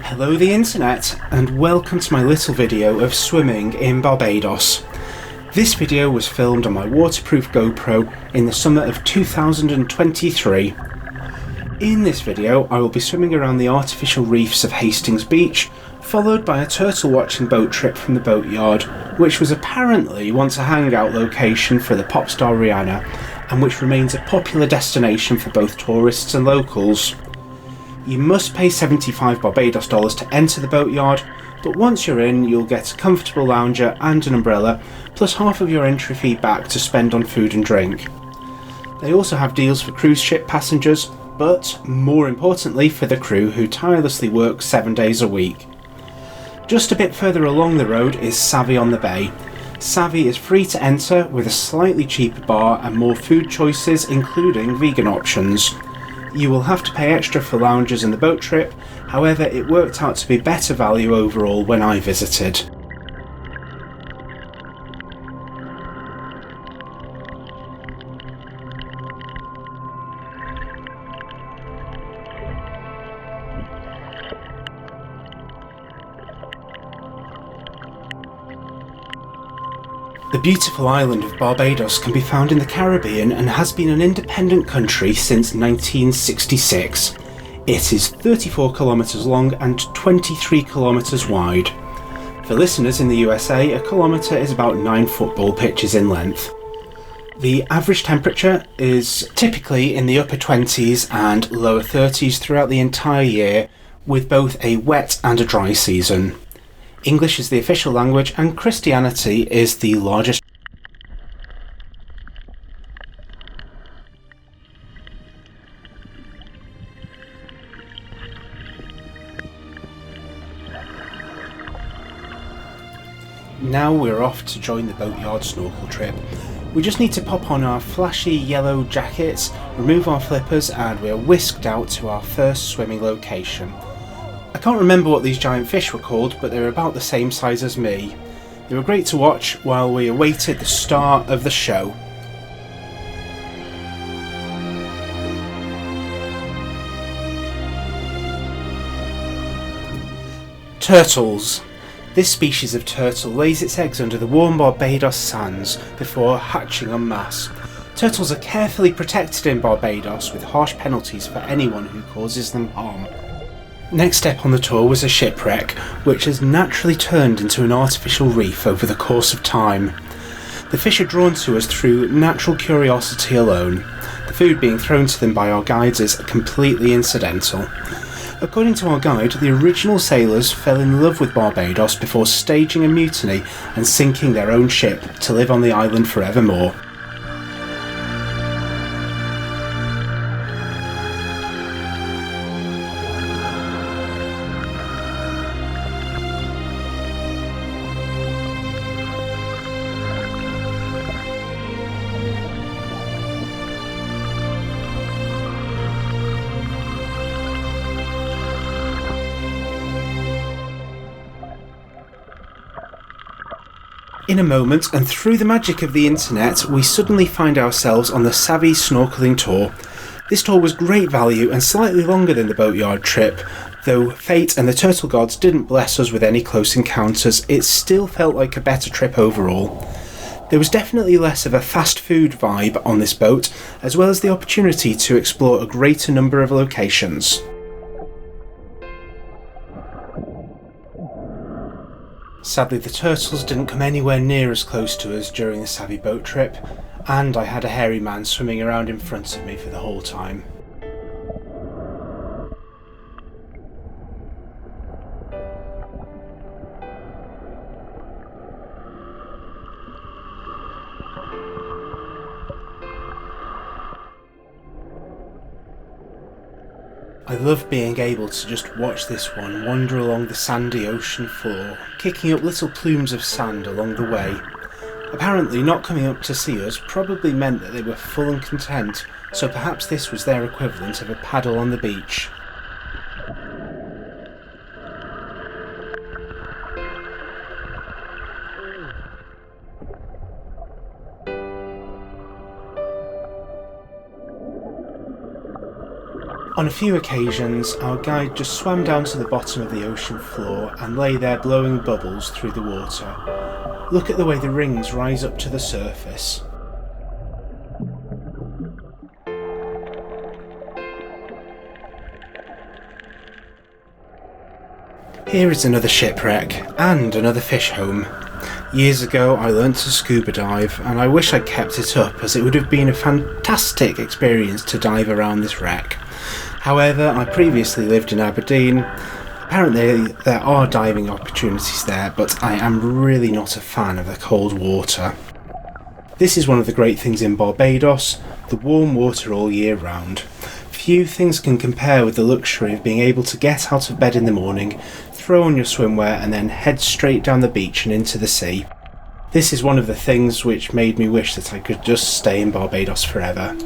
Hello the internet, and welcome to my little video of swimming in Barbados. This video was filmed on my waterproof GoPro in the summer of 2023. In this video I will be swimming around the artificial reefs of Hastings Beach, followed by a turtle watching boat trip from the boatyard, which was apparently once a hangout location for the pop star Rihanna, and which remains a popular destination for both tourists and locals. You must pay $75 Barbados to enter the boatyard, but once you're in you'll get a comfortable lounger and an umbrella, plus half of your entry fee back to spend on food and drink. They also have deals for cruise ship passengers, but more importantly for the crew who tirelessly work 7 days a week. Just a bit further along the road is Savvy on the Bay. Savvy is free to enter with a slightly cheaper bar and more food choices, including vegan options. You will have to pay extra for lounges and the boat trip, however it worked out to be better value overall when I visited. The beautiful island of Barbados can be found in the Caribbean and has been an independent country since 1966. It is 34 kilometres long and 23 kilometres wide. For listeners in the USA, a kilometre is about 9 football pitches in length. The average temperature is typically in the upper 20s and lower 30s throughout the entire year, with both a wet and a dry season. English is the official language and Christianity is the largest. Now we're off to join the boatyard snorkel trip. We just need to pop on our flashy yellow jackets, remove our flippers, and we're whisked out to our first swimming location. I can't remember what these giant fish were called, but they were about the same size as me. They were great to watch while we awaited the star of the show. Turtles. This species of turtle lays its eggs under the warm Barbados sands before hatching en masse. Turtles are carefully protected in Barbados with harsh penalties for anyone who causes them harm. Next step on the tour was a shipwreck, which has naturally turned into an artificial reef over the course of time. The fish are drawn to us through natural curiosity alone. The food being thrown to them by our guides is completely incidental. According to our guide, the original sailors fell in love with Barbados before staging a mutiny and sinking their own ship to live on the island forevermore. In a moment, and through the magic of the internet, we suddenly find ourselves on the Savvy Snorkelling tour. This tour was great value and slightly longer than the boatyard trip. Though fate and the turtle gods didn't bless us with any close encounters, it still felt like a better trip overall. There was definitely less of a fast food vibe on this boat, as well as the opportunity to explore a greater number of locations. Sadly, the turtles didn't come anywhere near as close to us during the Savvy boat trip, and I had a hairy man swimming around in front of me for the whole time. I love being able to just watch this one wander along the sandy ocean floor, kicking up little plumes of sand along the way. Apparently not coming up to see us probably meant that they were full and content, so perhaps this was their equivalent of a paddle on the beach. On a few occasions, our guide just swam down to the bottom of the ocean floor and lay there blowing bubbles through the water. Look at the way the rings rise up to the surface. Here is another shipwreck, and another fish home. Years ago I learnt to scuba dive, and I wish I'd kept it up, as it would have been a fantastic experience to dive around this wreck. However, I previously lived in Aberdeen. Apparently there are diving opportunities there, but I am really not a fan of the cold water. This is one of the great things in Barbados, the warm water all year round. Few things can compare with the luxury of being able to get out of bed in the morning, throw on your swimwear and then head straight down the beach and into the sea. This is one of the things which made me wish that I could just stay in Barbados forever.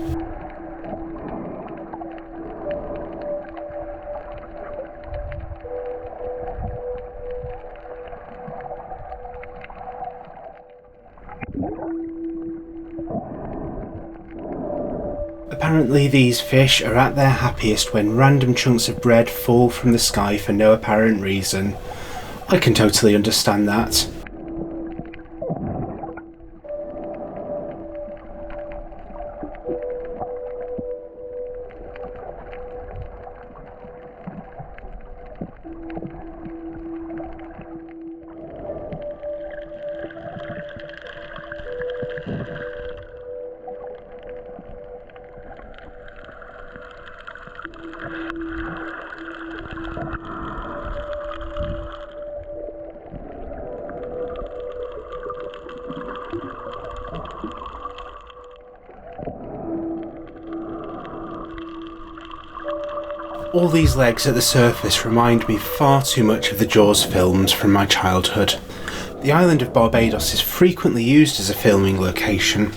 Apparently these fish are at their happiest when random chunks of bread fall from the sky for no apparent reason. I can totally understand that. All these legs at the surface remind me far too much of the Jaws films from my childhood. The island of Barbados is frequently used as a filming location.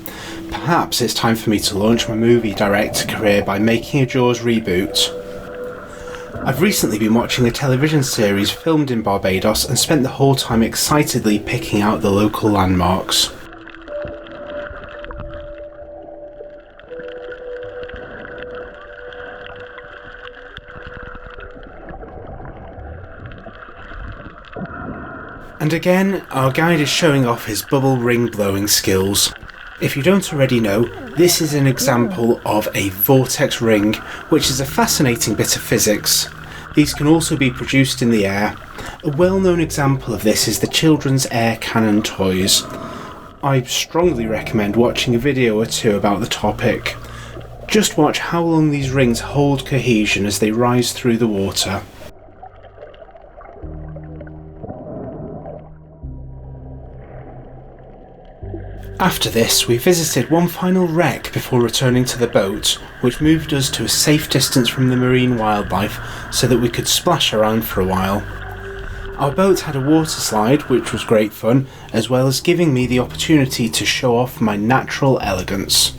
Perhaps it's time for me to launch my movie director career by making a Jaws reboot. I've recently been watching a television series filmed in Barbados and spent the whole time excitedly picking out the local landmarks. And again, our guide is showing off his bubble ring blowing skills. If you don't already know, this is an example of a vortex ring, which is a fascinating bit of physics. These can also be produced in the air. A well-known example of this is the children's air cannon toys. I strongly recommend watching a video or two about the topic. Just watch how long these rings hold cohesion as they rise through the water. After this, we visited one final wreck before returning to the boat, which moved us to a safe distance from the marine wildlife so that we could splash around for a while. Our boat had a water slide, which was great fun, as well as giving me the opportunity to show off my natural elegance.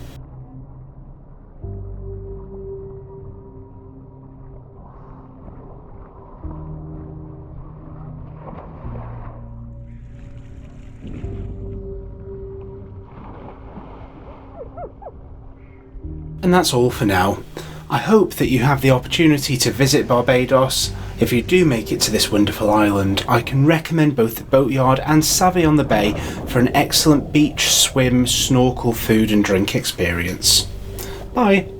And that's all for now. I hope that you have the opportunity to visit Barbados. If you do make it to this wonderful island, I can recommend both the boatyard and Savvy on the Bay for an excellent beach, swim, snorkel, food and drink experience. Bye!